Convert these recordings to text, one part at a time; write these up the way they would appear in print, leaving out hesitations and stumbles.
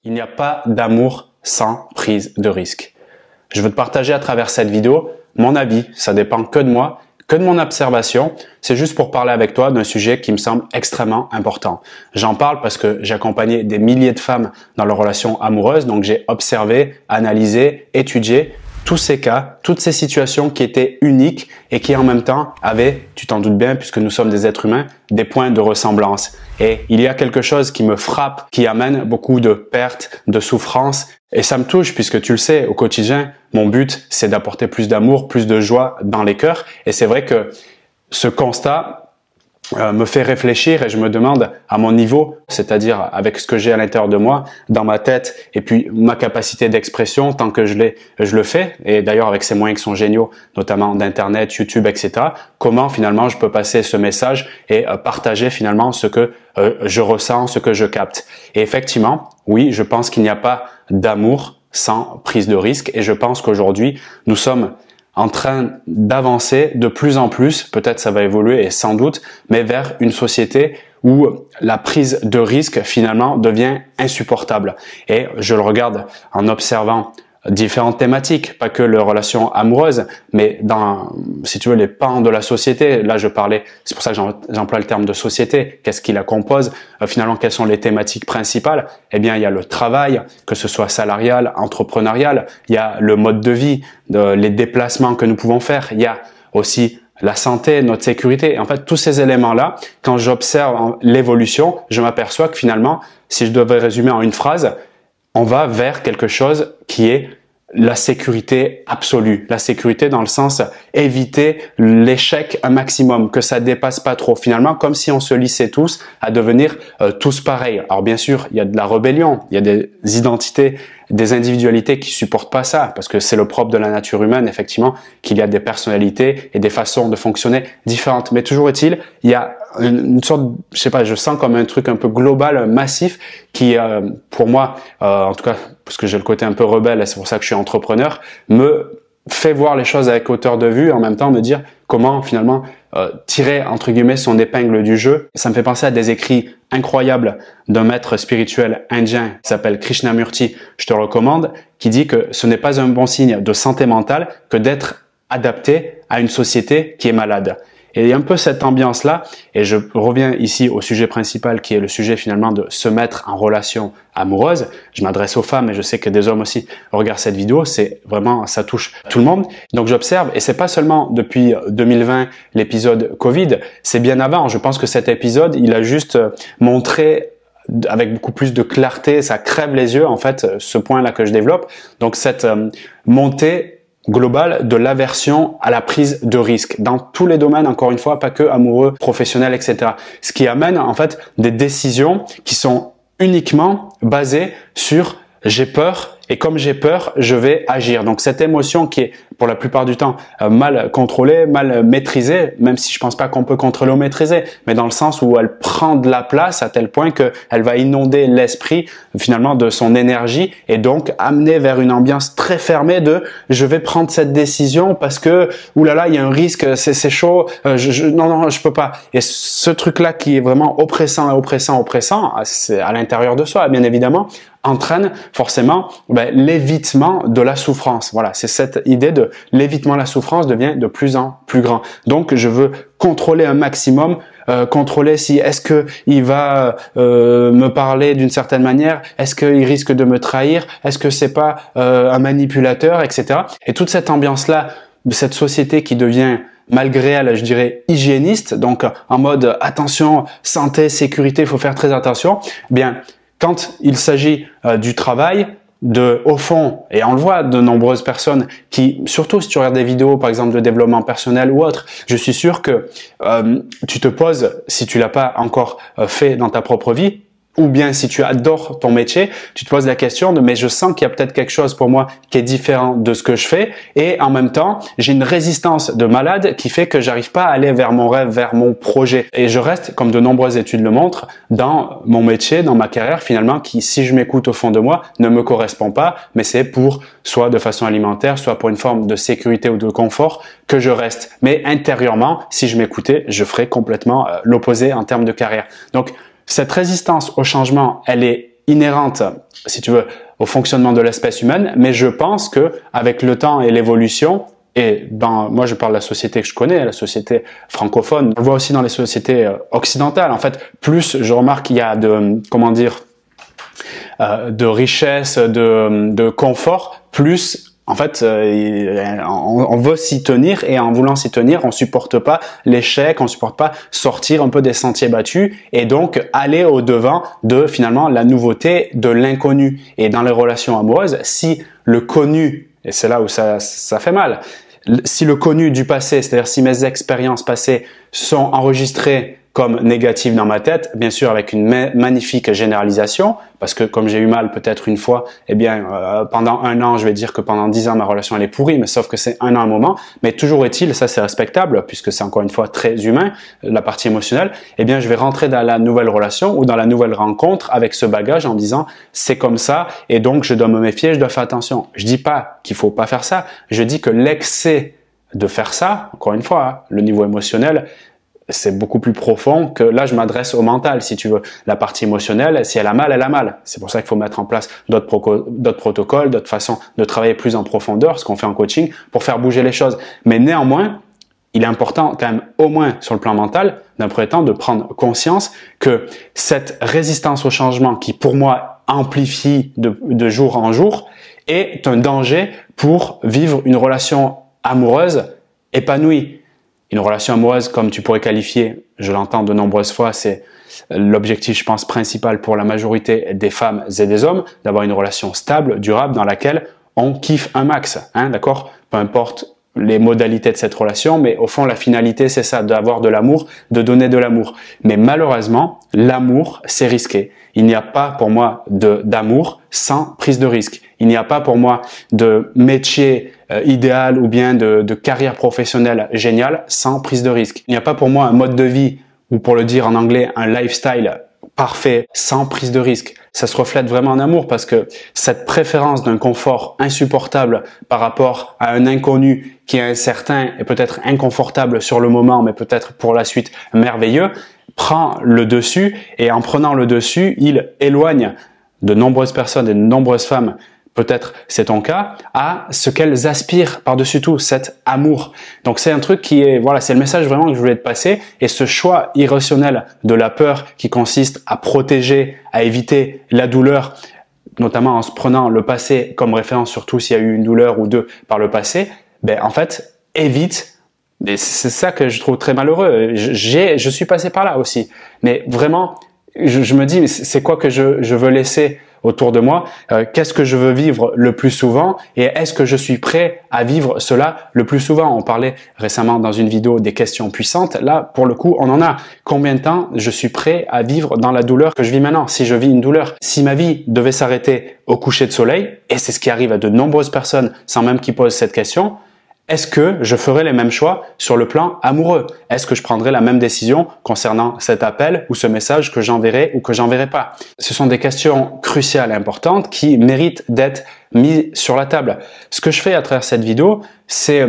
Il n'y a pas d'amour sans prise de risque. Je veux te partager à travers cette vidéo mon avis, ça dépend que de moi, que de mon observation. C'est juste pour parler avec toi d'un sujet qui me semble extrêmement important. J'en parle parce que j'ai accompagné des milliers de femmes dans leurs relations amoureuses, donc j'ai observé, analysé, étudié tous ces cas, toutes ces situations qui étaient uniques et qui en même temps avaient, tu t'en doutes bien puisque nous sommes des êtres humains, des points de ressemblance. Et il y a quelque chose qui me frappe, qui amène beaucoup de pertes, de souffrances. Et ça me touche puisque tu le sais, au quotidien, mon but, c'est d'apporter plus d'amour, plus de joie dans les cœurs. Et c'est vrai que ce constat me fait réfléchir et je me demande à mon niveau, c'est-à-dire avec ce que j'ai à l'intérieur de moi, dans ma tête et puis ma capacité d'expression tant que je le fais, et d'ailleurs avec ces moyens qui sont géniaux, notamment d'Internet, YouTube, etc., comment finalement je peux passer ce message et partager finalement ce que je ressens, ce que je capte. Et effectivement, oui, je pense qu'il n'y a pas d'amour sans prise de risque et je pense qu'aujourd'hui, nous sommes en train d'avancer de plus en plus, peut-être ça va évoluer et sans doute, mais vers une société où la prise de risque finalement devient insupportable. Et je le regarde en observant différentes thématiques, pas que les relations amoureuses, mais dans, si tu veux, les pans de la société. Là, je parlais, c'est pour ça que j'emploie le terme de société. Qu'est-ce qui la compose? Finalement, quelles sont les thématiques principales? Eh bien, il y a le travail, que ce soit salarial, entrepreneurial. Il y a le mode de vie, les déplacements que nous pouvons faire. Il y a aussi la santé, notre sécurité. Et en fait, tous ces éléments-là, quand j'observe l'évolution, je m'aperçois que finalement, si je devais résumer en une phrase, on va vers quelque chose qui est la sécurité absolue. La sécurité dans le sens éviter l'échec un maximum, que ça dépasse pas trop. Finalement, comme si on se lissait tous à devenir tous pareils. Alors bien sûr, il y a de la rébellion, il y a des identités, des individualités qui supportent pas ça, parce que c'est le propre de la nature humaine, effectivement, qu'il y a des personnalités et des façons de fonctionner différentes. Mais toujours est-il, il y a une sorte, je sais pas, je sens comme un truc un peu global, massif, qui, pour moi, en tout cas, parce que j'ai le côté un peu rebelle, et c'est pour ça que je suis entrepreneur, me fait voir les choses avec hauteur de vue et en même temps me dire comment finalement tirer entre guillemets son épingle du jeu. Ça me fait penser à des écrits incroyables d'un maître spirituel indien qui s'appelle Krishnamurti, je te le recommande, qui dit que ce n'est pas un bon signe de santé mentale que d'être adapté à une société qui est malade. Et il y a un peu cette ambiance-là, et je reviens ici au sujet principal qui est le sujet finalement de se mettre en relation amoureuse. Je m'adresse aux femmes et je sais que des hommes aussi regardent cette vidéo, c'est vraiment, ça touche tout le monde. Donc j'observe, et c'est pas seulement depuis 2020 l'épisode Covid, c'est bien avant. Je pense que cet épisode, il a juste montré avec beaucoup plus de clarté, ça crève les yeux en fait, ce point-là que je développe. Donc cette montée global de l'aversion à la prise de risque dans tous les domaines, encore une fois, pas que amoureux, professionnel, etc. Ce qui amène en fait des décisions qui sont uniquement basées sur j'ai peur et comme j'ai peur, je vais agir. Donc cette émotion qui est pour la plupart du temps mal contrôlée, mal maîtrisée, même si je pense pas qu'on peut contrôler ou maîtriser, mais dans le sens où elle prend de la place à tel point qu'elle va inonder l'esprit finalement de son énergie et donc amener vers une ambiance très fermée de je vais prendre cette décision parce que oulala, il y a un risque, c'est chaud, non, je peux pas. Et ce truc-là qui est vraiment oppressant, c'est à l'intérieur de soi, bien évidemment, entraîne forcément l'évitement de la souffrance. Voilà, c'est cette idée de l'évitement de la souffrance devient de plus en plus grand. Donc, je veux contrôler un maximum, contrôler si est-ce que il va me parler d'une certaine manière, est-ce qu'il risque de me trahir, est-ce que c'est pas un manipulateur, etc. Et toute cette ambiance-là de cette société qui devient malgré elle, je dirais, hygiéniste, donc en mode attention, santé, sécurité, il faut faire très attention, bien, quand il s'agit du travail, au fond, et on le voit de nombreuses personnes qui, surtout si tu regardes des vidéos par exemple de développement personnel ou autre, je suis sûr que tu te poses, si tu l'as pas encore fait dans ta propre vie, ou bien si tu adores ton métier, tu te poses la question de mais je sens qu'il y a peut-être quelque chose pour moi qui est différent de ce que je fais et en même temps j'ai une résistance de malade qui fait que j'arrive pas à aller vers mon rêve, vers mon projet et je reste, comme de nombreuses études le montrent, dans mon métier, dans ma carrière finalement qui, si je m'écoute au fond de moi, ne me correspond pas, mais c'est pour soit de façon alimentaire, soit pour une forme de sécurité ou de confort que je reste. Mais intérieurement, si je m'écoutais, je ferais complètement l'opposé en termes de carrière. Donc cette résistance au changement, elle est inhérente, si tu veux, au fonctionnement de l'espèce humaine, mais je pense que avec le temps et l'évolution, et moi je parle de la société que je connais, la société francophone, on le voit aussi dans les sociétés occidentales. En fait, plus je remarque qu'il y a de richesse, de confort, plus en fait, on veut s'y tenir, et en voulant s'y tenir, on supporte pas l'échec, on supporte pas sortir un peu des sentiers battus et donc aller au devant de finalement la nouveauté, de l'inconnu. Et dans les relations amoureuses, si le connu, et c'est là où ça fait mal, si le connu du passé, c'est-à-dire si mes expériences passées sont enregistrées comme négatives dans ma tête, bien sûr avec une magnifique généralisation, parce que comme j'ai eu mal peut-être une fois, eh bien pendant un an, je vais dire que pendant 10 ans ma relation elle est pourrie, mais sauf que c'est un an un moment, mais toujours est-il, ça c'est respectable, puisque c'est encore une fois très humain, la partie émotionnelle, eh bien je vais rentrer dans la nouvelle relation ou dans la nouvelle rencontre avec ce bagage en disant c'est comme ça et donc je dois me méfier, je dois faire attention. Je dis pas qu'il faut pas faire ça, je dis que l'excès de faire ça, encore une fois, hein, le niveau émotionnel, c'est beaucoup plus profond que là, je m'adresse au mental, si tu veux. La partie émotionnelle, si elle a mal, elle a mal. C'est pour ça qu'il faut mettre en place d'autres protocoles, d'autres façons de travailler plus en profondeur, ce qu'on fait en coaching, pour faire bouger les choses. Mais néanmoins, il est important quand même, au moins sur le plan mental, d'un premier temps, de prendre conscience que cette résistance au changement qui, pour moi, amplifie de jour en jour, est un danger pour vivre une relation amoureuse épanouie. Une relation amoureuse, comme tu pourrais qualifier, je l'entends de nombreuses fois, c'est l'objectif, je pense, principal pour la majorité des femmes et des hommes, d'avoir une relation stable, durable, dans laquelle on kiffe un max, hein, d'accord? Peu importe les modalités de cette relation, mais au fond, la finalité, c'est ça, d'avoir de l'amour, de donner de l'amour. Mais malheureusement, l'amour, c'est risqué. Il n'y a pas pour moi d'amour sans prise de risque. Il n'y a pas pour moi de métier idéal ou bien de carrière professionnelle géniale sans prise de risque. Il n'y a pas pour moi un mode de vie, ou pour le dire en anglais, un lifestyle parfait sans prise de risque. Ça se reflète vraiment en amour, parce que cette préférence d'un confort insupportable par rapport à un inconnu qui est incertain et peut-être inconfortable sur le moment, mais peut-être pour la suite merveilleux, prend le dessus, et en prenant le dessus, il éloigne de nombreuses personnes et de nombreuses femmes, peut-être c'est ton cas, à ce qu'elles aspirent par-dessus tout, cet amour. Donc c'est un truc qui est, voilà, c'est le message vraiment que je voulais te passer, et ce choix irrationnel de la peur qui consiste à protéger, à éviter la douleur, notamment en se prenant le passé comme référence, surtout s'il y a eu une douleur ou deux par le passé, ben en fait, évite. Et c'est ça que je trouve très malheureux. Je suis passé par là aussi. Mais vraiment, je me dis, c'est quoi que je veux laisser autour de moi? Qu'est-ce que je veux vivre le plus souvent? Et est-ce que je suis prêt à vivre cela le plus souvent? On parlait récemment dans une vidéo des questions puissantes. Là, pour le coup, on en a. Combien de temps je suis prêt à vivre dans la douleur que je vis maintenant? Si je vis une douleur, si ma vie devait s'arrêter au coucher de soleil, et c'est ce qui arrive à de nombreuses personnes sans même qu'ils posent cette question, est-ce que je ferai les mêmes choix sur le plan amoureux? Est-ce que je prendrai la même décision concernant cet appel ou ce message que j'enverrai ou que j'enverrai pas? Ce sont des questions cruciales et importantes qui méritent d'être mises sur la table. Ce que je fais à travers cette vidéo, c'est,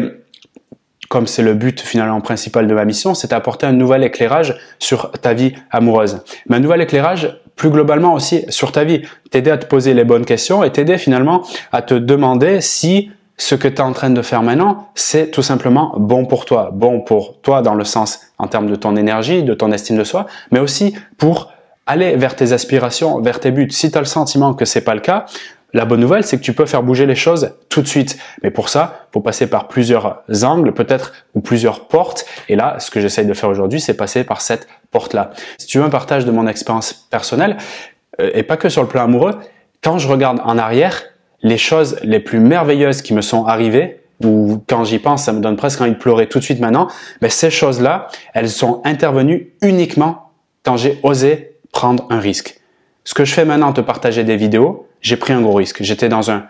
comme c'est le but finalement principal de ma mission, c'est d'apporter un nouvel éclairage sur ta vie amoureuse. Mais un nouvel éclairage plus globalement aussi sur ta vie. T'aider à te poser les bonnes questions et t'aider finalement à te demander si ce que tu es en train de faire maintenant, c'est tout simplement bon pour toi. Bon pour toi dans le sens en termes de ton énergie, de ton estime de soi, mais aussi pour aller vers tes aspirations, vers tes buts. Si tu as le sentiment que c'est pas le cas, la bonne nouvelle, c'est que tu peux faire bouger les choses tout de suite. Mais pour ça, il faut passer par plusieurs angles, peut-être, ou plusieurs portes. Et là, ce que j'essaye de faire aujourd'hui, c'est passer par cette porte-là. Si tu veux un partage de mon expérience personnelle, et pas que sur le plan amoureux, quand je regarde en arrière, les choses les plus merveilleuses qui me sont arrivées, ou quand j'y pense, ça me donne presque envie de pleurer tout de suite maintenant, mais ces choses-là, elles sont intervenues uniquement quand j'ai osé prendre un risque. Ce que je fais maintenant, te partager des vidéos, j'ai pris un gros risque. J'étais dans un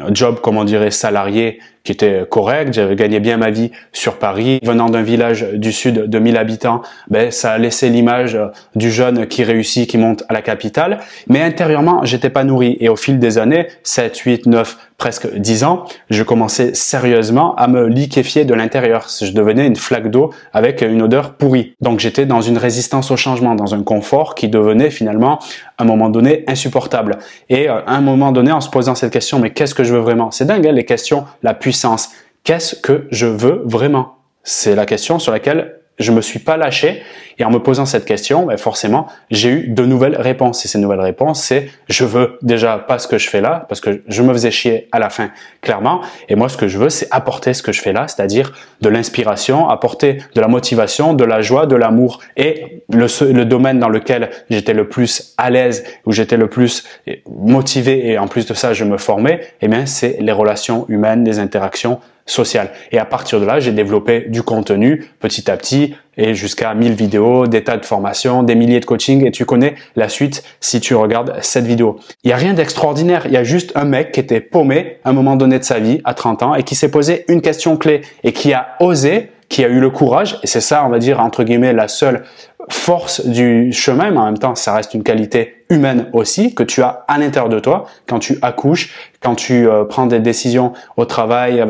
job, comme on dirait, salarié, qui était correct, j'avais gagné bien ma vie sur Paris. Venant d'un village du sud de 1000 habitants, ça a laissé l'image du jeune qui réussit, qui monte à la capitale. Mais intérieurement, j'étais pas nourri. Et au fil des années, 7, 8, 9, presque 10 ans, je commençais sérieusement à me liquéfier de l'intérieur. Je devenais une flaque d'eau avec une odeur pourrie. Donc j'étais dans une résistance au changement, dans un confort qui devenait finalement, à un moment donné, insupportable. Et à un moment donné, en se posant cette question, mais qu'est-ce que je veux vraiment? C'est dingue, hein, les questions, la puissance. Qu'est-ce que je veux vraiment? C'est la question sur laquelle je me suis pas lâché, et en me posant cette question, forcément, j'ai eu de nouvelles réponses. Et ces nouvelles réponses, c'est je veux déjà pas ce que je fais là, parce que je me faisais chier à la fin, clairement. Et moi, ce que je veux, c'est apporter ce que je fais là, c'est-à-dire de l'inspiration, apporter de la motivation, de la joie, de l'amour. Et le domaine dans lequel j'étais le plus à l'aise, où j'étais le plus motivé, et en plus de ça, je me formais, c'est les relations humaines, les interactions sociales. Et à partir de là, j'ai développé du contenu petit à petit et jusqu'à 1000 vidéos, des tas de formations, des milliers de coachings, et tu connais la suite si tu regardes cette vidéo. Il n'y a rien d'extraordinaire, il y a juste un mec qui était paumé à un moment donné de sa vie, à 30 ans, et qui s'est posé une question clé et qui a osé, qui a eu le courage, et c'est ça, on va dire, entre guillemets, la seule force du chemin, mais en même temps, ça reste une qualité humaine aussi, que tu as à l'intérieur de toi, quand tu accouches, quand tu prends des décisions au travail,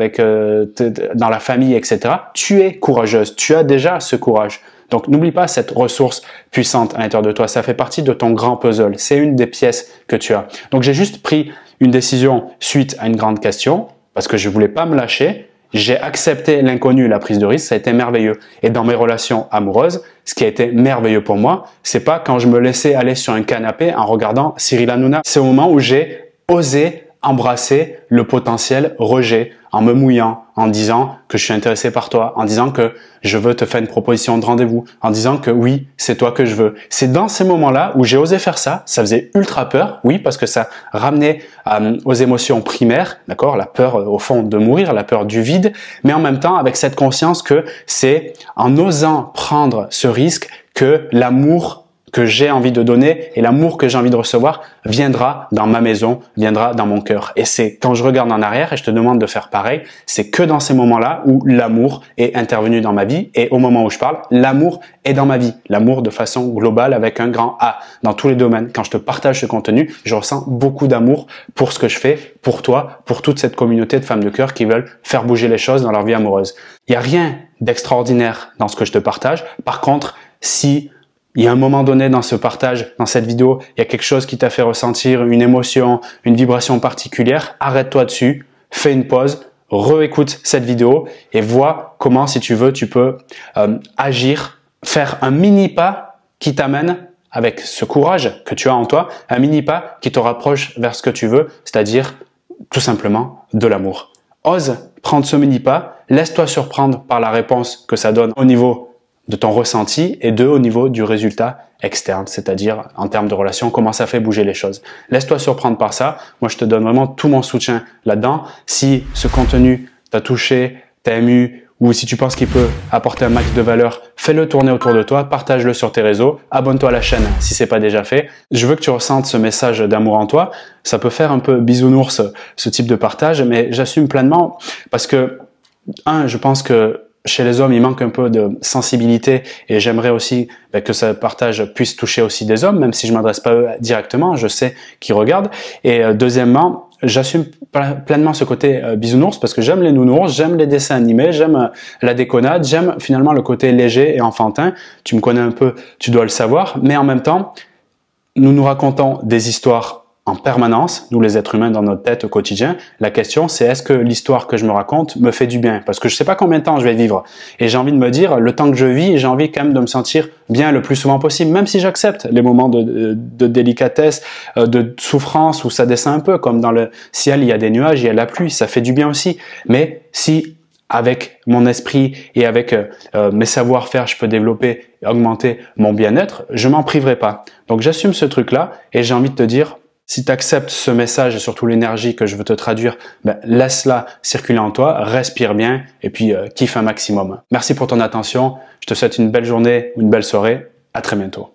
dans la famille, etc. Tu es courageuse, tu as déjà ce courage. Donc, n'oublie pas cette ressource puissante à l'intérieur de toi. Ça fait partie de ton grand puzzle. C'est une des pièces que tu as. Donc, j'ai juste pris une décision suite à une grande question, parce que je voulais pas me lâcher. J'ai accepté l'inconnu, la prise de risque, ça a été merveilleux. Et dans mes relations amoureuses, ce qui a été merveilleux pour moi, c'est pas quand je me laissais aller sur un canapé en regardant Cyril Hanouna. C'est au moment où j'ai osé embrasser le potentiel rejet en me mouillant, en disant que je suis intéressé par toi, en disant que je veux te faire une proposition de rendez-vous, en disant que oui, c'est toi que je veux. C'est dans ces moments-là où j'ai osé faire ça. Ça faisait ultra peur, oui, parce que ça ramenait aux émotions primaires, d'accord, la peur au fond de mourir, la peur du vide, mais en même temps avec cette conscience que c'est en osant prendre ce risque que l'amour que j'ai envie de donner et l'amour que j'ai envie de recevoir viendra dans ma maison, viendra dans mon cœur. Et c'est quand je regarde en arrière et je te demande de faire pareil, c'est que dans ces moments-là où l'amour est intervenu dans ma vie, et au moment où je parle, l'amour est dans ma vie. L'amour de façon globale avec un grand A dans tous les domaines. Quand je te partage ce contenu, je ressens beaucoup d'amour pour ce que je fais, pour toi, pour toute cette communauté de femmes de cœur qui veulent faire bouger les choses dans leur vie amoureuse. Il n'y a rien d'extraordinaire dans ce que je te partage. Par contre, si il y a un moment donné dans ce partage, dans cette vidéo, il y a quelque chose qui t'a fait ressentir une émotion, une vibration particulière, arrête-toi dessus, fais une pause, réécoute cette vidéo et vois comment, si tu veux, tu peux agir, faire un mini pas qui t'amène, avec ce courage que tu as en toi, un mini pas qui te rapproche vers ce que tu veux, c'est-à-dire tout simplement de l'amour. Ose prendre ce mini pas, laisse-toi surprendre par la réponse que ça donne au niveau de ton ressenti et au niveau du résultat externe, c'est-à-dire en termes de relation, comment ça fait bouger les choses. Laisse-toi surprendre par ça. Moi, je te donne vraiment tout mon soutien là-dedans. Si ce contenu t'a touché, t'a ému, ou si tu penses qu'il peut apporter un max de valeur, fais-le tourner autour de toi, partage-le sur tes réseaux, abonne-toi à la chaîne si c'est pas déjà fait. Je veux que tu ressentes ce message d'amour en toi. Ça peut faire un peu bisounours, ce type de partage, mais j'assume pleinement parce que, je pense que chez les hommes, il manque un peu de sensibilité et j'aimerais aussi que ce partage puisse toucher aussi des hommes, même si je m'adresse pas à eux directement, je sais qu'ils regardent. Et deuxièmement, j'assume pleinement ce côté bisounours parce que j'aime les nounours, j'aime les dessins animés, j'aime la déconnade, j'aime finalement le côté léger et enfantin. Tu me connais un peu, tu dois le savoir, mais en même temps, nous nous racontons des histoires en permanence, nous les êtres humains dans notre tête au quotidien. La question c'est est-ce que l'histoire que je me raconte me fait du bien? Parce que je sais pas combien de temps je vais vivre. Et j'ai envie de me dire, le temps que je vis, j'ai envie quand même de me sentir bien le plus souvent possible, même si j'accepte les moments de délicatesse, de souffrance où ça descend un peu, comme dans le ciel il y a des nuages, il y a la pluie, ça fait du bien aussi. Mais si avec mon esprit et avec mes savoir-faire, je peux développer et augmenter mon bien-être, je m'en priverai pas. Donc j'assume ce truc-là et j'ai envie de te dire, si tu acceptes ce message et surtout l'énergie que je veux te traduire, laisse-la circuler en toi, respire bien et puis kiffe un maximum. Merci pour ton attention. Je te souhaite une belle journée ou une belle soirée. À très bientôt.